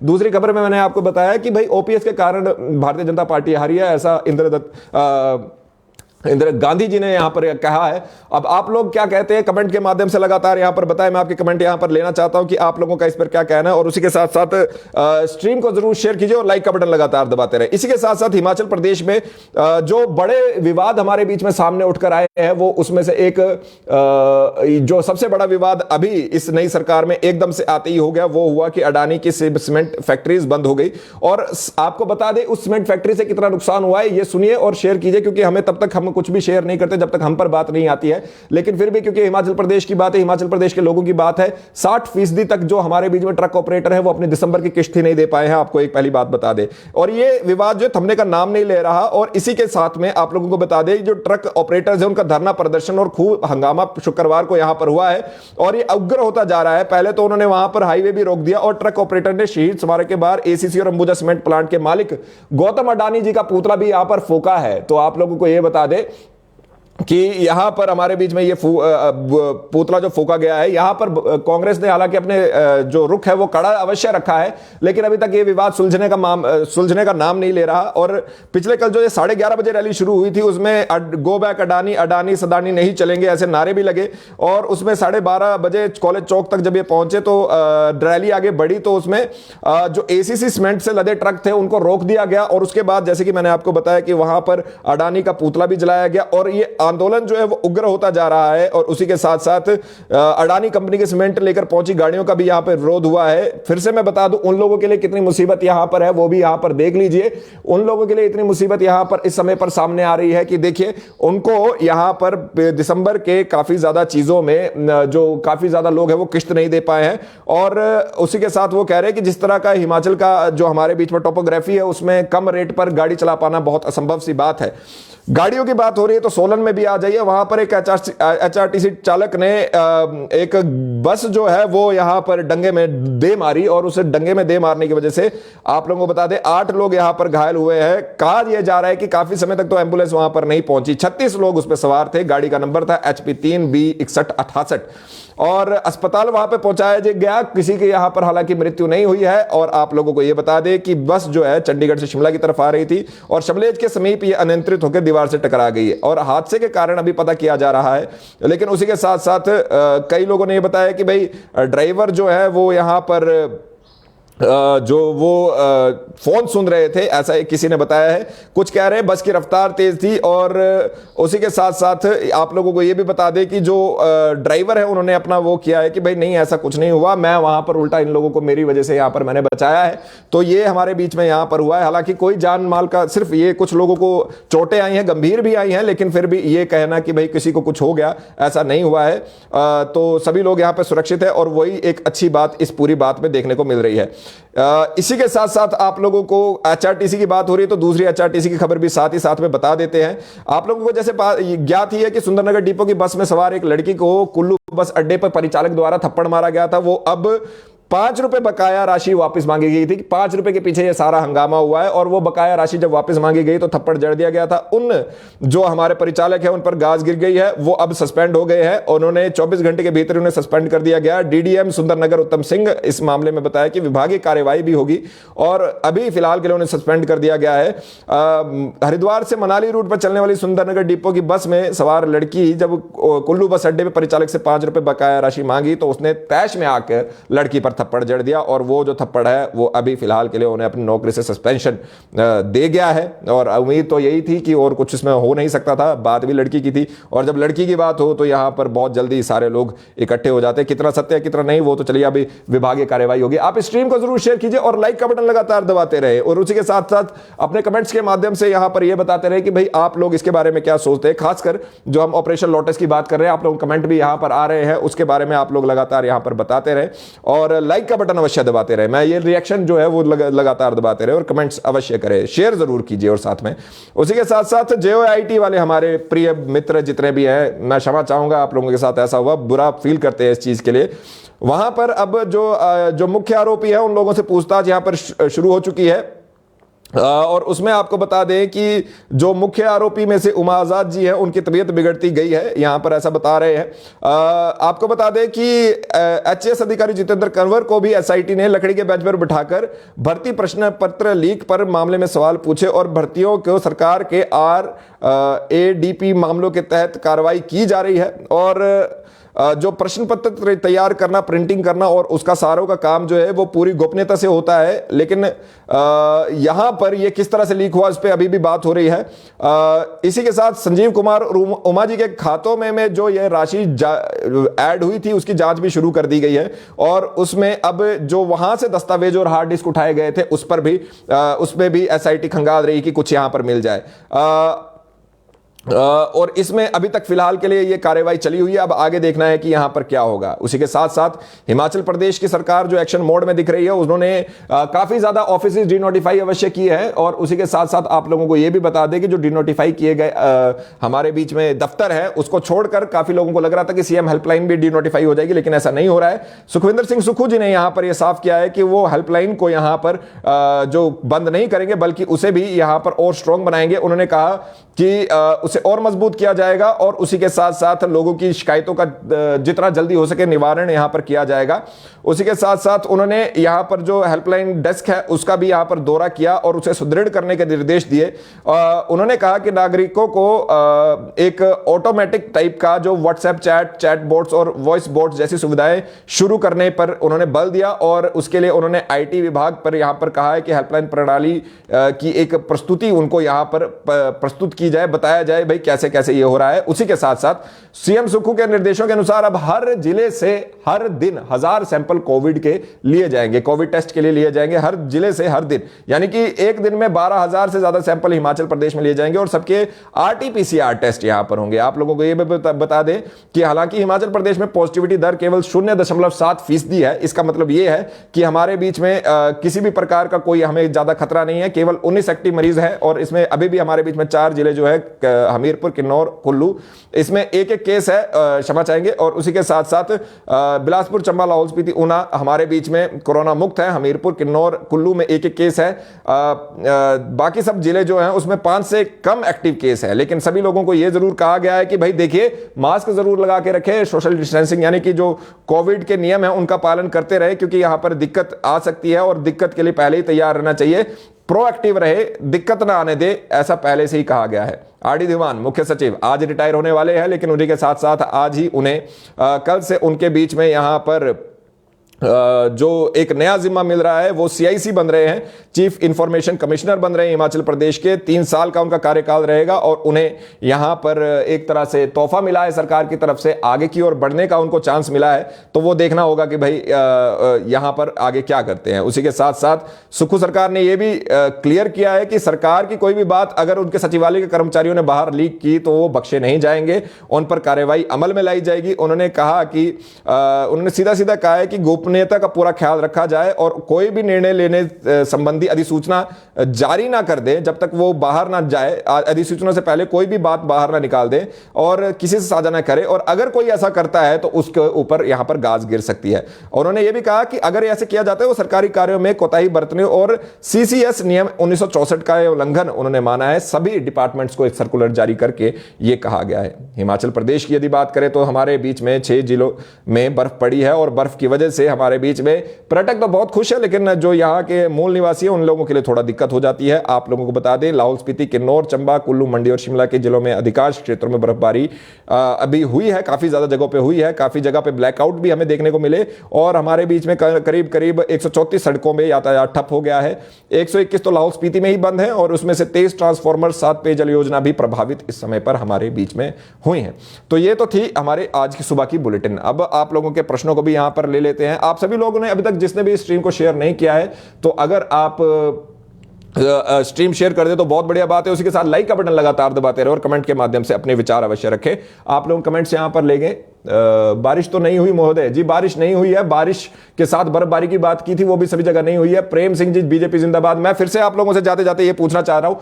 दूसरी खबर में मैंने आपको बताया कि भाई ओपीएस के कारण भारतीय जनता पार्टी हारी है, ऐसा इंदिरा गांधी जी ने यहां पर कहा है। अब आप लोग क्या कहते हैं कमेंट के माध्यम से लगातार यहां पर बताएं, मैं आपके कमेंट यहां पर लेना चाहता हूं कि आप लोगों का इस पर क्या कहना है। और उसी के साथ साथ स्ट्रीम को जरूर शेयर कीजिए और लाइक का बटन लगातार दबाते रहे। इसी के साथ साथ हिमाचल प्रदेश में जो बड़े विवाद हमारे बीच में सामने उठकर आए हैं, वो उसमें से एक जो सबसे बड़ा विवाद अभी इस नई सरकार में एकदम से आते ही हो गया, वो हुआ कि अडानी की सीमेंट फैक्ट्रीज बंद हो गई। और आपको बता दें उस सीमेंट फैक्ट्री से कितना नुकसान हुआ है, ये सुनिए और शेयर कीजिए, क्योंकि हमें तब तक हम कुछ भी शेयर नहीं करते जब तक हम पर बात नहीं आती है। लेकिन फिर भी क्योंकि हिमाचल प्रदेश की बात है, हिमाचल प्रदेश के लोगों की बात है, 60% तक जो हमारे बीच में ट्रक ऑपरेटर है वो अपने दिसंबर की किश्त ही नहीं दे पाए हैं, आपको एक पहली बात बता दे। और ये विवाद जो थमने का नाम नहीं ले रहा। और इसी के साथ में आप लोगों को बता दें जो ट्रक ऑपरेटर्स है उनका धरना प्रदर्शन और खूब हंगामा शुक्रवार को यहां पर हुआ है और ये उग्र होता जा रहा है। पहले तो उन्होंने वहां पर हाईवे भी रोक दिया और ट्रक ऑपरेटर ने शहीद स्मारक के बाहर एसीसी और अंबुजा सीमेंट प्लांट के मालिक गौतम अडानी जी का पुतला भी यहां पर फूंका है। तो आप लोगों को यह बता दें कि यहां पर हमारे बीच में ये पुतला जो फूका गया है, यहां पर कांग्रेस ने हालांकि अपने जो रुख है वो कड़ा अवश्य रखा है, लेकिन अभी तक ये विवाद सुलझने का नाम नहीं ले रहा। और पिछले कल जो ये 11:30 बजे रैली शुरू हुई थी उसमें गो बैक अडानी, अडानी सदानी नहीं चलेंगे, ऐसे नारे भी लगे। और उसमें 12:30 बजे कॉलेज चौक तक जब ये पहुंचे तो रैली आगे बढ़ी तो उसमें जो एसीसी सीमेंट से लदे ट्रक थे उनको रोक दिया गया। और उसके बाद जैसे कि मैंने आपको बताया कि वहां पर अडानी का पुतला भी जलाया गया और ये आंदोलन जो है वो उग्र होता जा रहा है। और उसी के साथ साथ अडानी कंपनी के सीमेंट लेकर पहुंची गाड़ियों का भी यहां पर विरोध हुआ है। फिर से मैं बता दूं उन लोगों के लिए कितनी मुसीबत यहां पर है वो भी यहां पर देख लीजिए। उन लोगों के लिए इतनी मुसीबत यहां पर इस समय पर सामने आ रही है कि देखिए उनको यहां पर दिसंबर के काफी ज्यादा चीजों में जो काफी ज्यादा लोग हैं वो किश्त नहीं दे पाए हैं। और उसी के साथ वो कह रहे हैं कि जिस तरह का हिमाचल का जो हमारे बीच में टोपोग्राफी है उसमें कम रेट पर गाड़ी चला पाना बहुत असंभव सी बात है। गाड़ियों की बात हो रही है तो सोलन में भी आ जाइए, वहां पर एक एचआरटीसी चालक ने एक बस जो है वो यहां पर डंगे में दे मारी और उसे डंगे में दे मारने की वजह से आप लोगों को बता दें 8 लोग यहां पर घायल हुए हैं। कहा यह जा रहा है कि काफी समय तक तो एम्बुलेंस वहां पर नहीं पहुंची। 36 लोग उस पर सवार थे, गाड़ी का नंबर था HP3B6168 और अस्पताल वहां पे पहुंचाया गया। किसी के यहां पर हालांकि मृत्यु नहीं हुई है। और आप लोगों को यह बता दें कि बस जो है चंडीगढ़ से शिमला की तरफ आ रही थी और शमलेज के समीप ये अनियंत्रित होकर दीवार से टकरा गई है और हादसे के कारण अभी पता किया जा रहा है। लेकिन उसी के साथ साथ कई लोगों ने यह बताया कि भाई ड्राइवर जो है वो यहां पर जो वो फोन सुन रहे थे, ऐसा किसी ने बताया है। कुछ कह रहे हैं बस की रफ्तार तेज थी। और उसी के साथ साथ आप लोगों को यह भी बता दें कि जो ड्राइवर है उन्होंने अपना वो किया है कि भाई नहीं ऐसा कुछ नहीं हुआ, मैं वहां पर उल्टा इन लोगों को मेरी वजह से यहां पर मैंने बचाया है। तो ये हमारे बीच में यहां पर हुआ है। हालांकि कोई जान माल का, सिर्फ ये कुछ लोगों को चोटें आई हैं, गंभीर भी आई हैं, लेकिन फिर भी ये कहना कि भाई किसी को कुछ हो गया, ऐसा नहीं हुआ है। तो सभी लोग यहां पर सुरक्षित है और वही एक अच्छी बात इस पूरी बात में देखने को मिल रही है। इसी के साथ साथ आप लोगों को एचआरटीसी की बात हो रही है तो दूसरी एचआरटीसी की खबर भी साथ ही साथ में बता देते हैं। आप लोगों को जैसे ज्ञात ही है कि सुंदरनगर डिपो की बस में सवार एक लड़की को कुल्लू बस अड्डे पर परिचालक द्वारा थप्पड़ मारा गया था। वो अब 5 रुपए बकाया राशि वापस मांगी गई थी। 5 रुपए के पीछे यह सारा हंगामा हुआ है और वो बकाया राशि जब वापस मांगी गई तो थप्पड़ जड़ दिया गया था। उन जो हमारे परिचालक है उन पर गाज गिर गई है, वो अब सस्पेंड हो गए हैं। उन्होंने 24 घंटे के भीतर उन्हें सस्पेंड कर दिया गया। डीडीएम सुंदरनगर उत्तम सिंह इस मामले में बताया कि विभागीय कार्यवाही भी होगी और अभी फिलहाल के लिए उन्हें सस्पेंड कर दिया गया है। हरिद्वार से मनाली रूट पर चलने वाली सुंदरनगर डिपो की बस में सवार लड़की जब कुल्लू बस अड्डे पर परिचालक से 5 रुपए बकाया राशि मांगी तो उसने तैश में आकर लड़की पर थप्पड़ जड़ दिया और वो जो थप्पड़ है वो अभी फिलहाल के लिए उन्हें अपनी नौकरी से सस्पेंशन दे गया है। और उम्मीद तो यही थी कि और कुछ इसमें हो नहीं सकता था, बात भी लड़की की थी और जब लड़की की बात हो तो यहां पर बहुत जल्दी सारे लोग इकट्ठे हो जाते हैं। कितना सत्य है कितना नहीं वो तो चलिए अभी विभागीय कार्यवाही होगी। आप स्ट्रीम को जरूर शेयर कीजिए और लाइक का बटन लगातार दबाते रहे और उसी के साथ साथ अपने कमेंट्स के माध्यम से यहां पर यह बताते रहे कि भाई आप लोग इसके बारे में क्या सोचते हैं। खासकर जो हम ऑपरेशन लोटस की बात कर रहे हैं, आप लोग कमेंट भी यहां पर आ रहे हैं, उसके बारे में आप लोग लगातार यहां पर बताते रहे और लाइक का बटन अवश्य दबाते रहे। मैं ये रिएक्शन जो है वो लगातार दबाते रहे और कमेंट्स अवश्य करें, शेयर जरूर कीजिए। और साथ में उसी के साथ साथ JOIT वाले हमारे प्रिय मित्र जितने भी हैं, मैं क्षमा चाहूंगा आप लोगों के साथ ऐसा हुआ, बुरा फील करते हैं इस चीज के लिए। वहां पर अब जो मुख्य आरोपी है उन लोगों से पूछताछ यहां पर शुरू हो चुकी है और उसमें आपको बता दें कि जो मुख्य आरोपी में से उमा आजाद जी हैं, उनकी तबीयत बिगड़ती गई है, यहां पर ऐसा बता रहे हैं। आपको बता दें कि एचएएस अधिकारी जितेंद्र कंवर को भी एसआईटी ने लकड़ी के बेंच पर बिठाकर भर्ती प्रश्न पत्र लीक पर मामले में सवाल पूछे और भर्तियों को सरकार के RADP मामलों के तहत कार्रवाई की जा रही है। और जो प्रश्न पत्र तैयार करना, प्रिंटिंग करना और उसका सारों का काम जो है वो पूरी गोपनीयता से होता है, लेकिन यहां पर ये किस तरह से लीक हुआ इस पे अभी भी बात हो रही है। इसी के साथ संजीव कुमार और उमा जी के खातों में जो ये राशि ऐड हुई थी उसकी जांच भी शुरू कर दी गई है और उसमें अब जो वहां से दस्तावेज और हार्ड डिस्क उठाए गए थे उसमें भी एसआईटी खंगाल रही कि कुछ यहां पर मिल जाए। और इसमें अभी तक फिलहाल के लिए ये कार्रवाई चली हुई है, अब आगे देखना है कि यहां पर क्या होगा। उसी के साथ साथ हिमाचल प्रदेश की सरकार जो एक्शन मोड में दिख रही है, उन्होंने काफी ज्यादा ऑफिस डिनोटिफाई अवश्य किए हैं। और उसी के साथ साथ आप लोगों को यह भी बता दें कि जो डिनोटिफाई किए गए हमारे बीच में दफ्तर है, उसको छोड़कर काफी लोगों को लग रहा था कि सीएम हेल्पलाइन भी डिनोटिफाई हो जाएगी, लेकिन ऐसा नहीं हो रहा है। सुखविंदर सिंह सुक्खू जी ने यहां पर यह साफ किया है कि वो हेल्पलाइन को यहां पर जो बंद नहीं करेंगे बल्कि उसे भी यहां पर और स्ट्रांग बनाएंगे। उन्होंने कहा कि उसे और मजबूत किया जाएगा और उसी के साथ साथ लोगों की शिकायतों का जितना जल्दी हो सके निवारण यहां पर किया जाएगा। उसी के साथ साथ उन्होंने यहां पर जो हेल्पलाइन डेस्क है उसका भी यहां पर दौरा किया और उसे सुदृढ़ करने के निर्देश दिए। उन्होंने कहा कि नागरिकों को एक ऑटोमेटिक टाइप का जो व्हाट्सएप चैट बोट्स और वॉइस बोट्स जैसी सुविधाएं शुरू करने पर उन्होंने बल दिया और उसके लिए उन्होंने आईटी विभाग पर यहां पर कहा है कि हेल्पलाइन प्रणाली की एक प्रस्तुति उनको यहां पर प्रस्तुत की जाए, बताया जाए भाई कैसे कैसे ये हो रहा है। उसी के साथ साथ सीएम सुक्खू के निर्देशों के अनुसार अब हर जिले से हर दिन 1000 सैंपल कोविड के लिए जाएंगे, कोविड टेस्ट के लिए लिए जाएंगे हर जिले से हर दिन, यानी कि एक दिन में 12,000 से ज्यादा सैंपल हिमाचल प्रदेश में लिए जाएंगे और सबके RT-PCR टेस्ट यहां पर होंगे। आप लोगों को यह भी बता दें कि हालांकि हिमाचल प्रदेश में पॉजिटिविटी दर केवल 0.7% है, इसका मतलब यह है कि हमारे बीच में किसी भी प्रकार का कोई हमें ज्यादा खतरा नहीं है। केवल 19 एक्टिव मरीज है और इसमें अभी भी हमारे बीच में 4 जिले जो है हमीरपुर, किन्नौर, कुल्लू, इसमें एक एक केस है, क्षमा चाहेंगे। और उसी के साथ साथ बिलासपुर, चंबा, लाहौल स्पीति, ऊना हमारे बीच में कोरोना मुक्त है। हमीरपुर, किन्नौर, कुल्लू में एक एक केस है। बाकी सब जिले जो हैं उसमें 5 से कम एक्टिव केस है, लेकिन सभी लोगों को यह जरूर कहा गया है कि भाई देखिए मास्क जरूर लगा के रखें, सोशल डिस्टेंसिंग यानी कि जो कोविड के नियम है उनका पालन करते रहे, क्योंकि यहां पर दिक्कत आ सकती है और दिक्कत के लिए पहले ही तैयार रहना चाहिए। प्रोएक्टिव रहे, दिक्कत ना आने दे, ऐसा पहले से ही कहा गया है। RD धीमान मुख्य सचिव आज रिटायर होने वाले हैं, लेकिन उन्हीं के साथ साथ आज ही उन्हें कल से उनके बीच में यहां पर जो एक नया जिम्मा मिल रहा है वो CIC बन रहे हैं, चीफ इंफॉर्मेशन कमिश्नर बन रहे हैं हिमाचल प्रदेश के। 3 साल का उनका कार्यकाल रहेगा और उन्हें यहां पर एक तरह से तोहफा मिला है सरकार की तरफ से, आगे की ओर बढ़ने का उनको चांस मिला है। तो वो देखना होगा कि भाई यहां पर आगे क्या करते हैं। उसी के साथ साथ सुक्खू सरकार ने यह भी क्लियर किया है कि सरकार की कोई भी बात अगर उनके सचिवालय के कर्मचारियों ने बाहर लीक की तो वो बख्शे नहीं जाएंगे, उन पर कार्रवाई अमल में लाई जाएगी। उन्होंने कहा कि उन्होंने सीधा सीधा कहा है कि गोपनीयता का पूरा ख्याल रखा जाए और कोई भी निर्णय लेने संबंधी अधिसूचना जारी ना कर दे जब तक वो बाहर ना जाए, अधिसूचना से पहले कोई भी बात बाहर ना निकाल दे और किसी से साझा ना करे, और अगर कोई ऐसा करता है तो उसके ऊपर यहां पर गाज गिर सकती है। उन्होंने यह भी कहा कि अगर ऐसे किया जाता है वो सरकारी कार्यों में कोताही बरतने और CCS नियम 1964 का उल्लंघन उन्होंने माना है। सभी डिपार्टमेंट्स को एक सर्कुलर जारी करके यह कहा गया है। हिमाचल प्रदेश की यदि बात करें तो हमारे बीच में 6 जिलों में बर्फ पड़ी है और बर्फ की वजह से हमारे बीच में पर्यटक तो बहुत खुश है, लेकिन जो यहाँ के मूल निवासी हैं उन लोगों के लिए थोड़ा दिक्कत हो जाती है। आप लोगों को बता दें लाहौल स्पीति, किन्नौर, चंबा, कुल्लू, मंडी और शिमला के जिलों में अधिकांश क्षेत्रों में बर्फबारी अभी हुई है, काफी ज्यादा जगहों पे हुई है, काफी जगह पे ब्लैकआउट भी हमें देखने को मिले और हमारे बीच में करीब करीब 134 सड़कों में यातायात ठप हो गया है। 121 तो लाहौल स्पीति में ही बंद है और उसमें से 23 ट्रांसफार्मर, 7 पेयजल योजना भी प्रभावित इस समय पर हमारे बीच में हुई है। तो ये तो थी हमारे आज की सुबह की बुलेटिन। अब आप लोगों के प्रश्नों को भी यहां पर ले लेते हैं। आप सभी लोगों ने अभी तक जिसने भी स्ट्रीम को शेयर नहीं किया है तो अगर आप स्ट्रीम शेयर कर दे तो बहुत बढ़िया बात है। उसी के साथ लाइक का बटन लगातार दबाते रहे और कमेंट के माध्यम से अपने विचार अवश्य रखें। आप लोग कमेंट्स यहां पर ले गए। बारिश तो नहीं हुई महोदय जी, बारिश नहीं हुई है। बारिश के साथ बर्फबारी की बात की थी, वो भी सभी जगह नहीं हुई है। प्रेम सिंह जी बीजेपी जिंदाबाद। मैं फिर से आप लोगों से जाते जाते ये पूछना चाह रहा हूं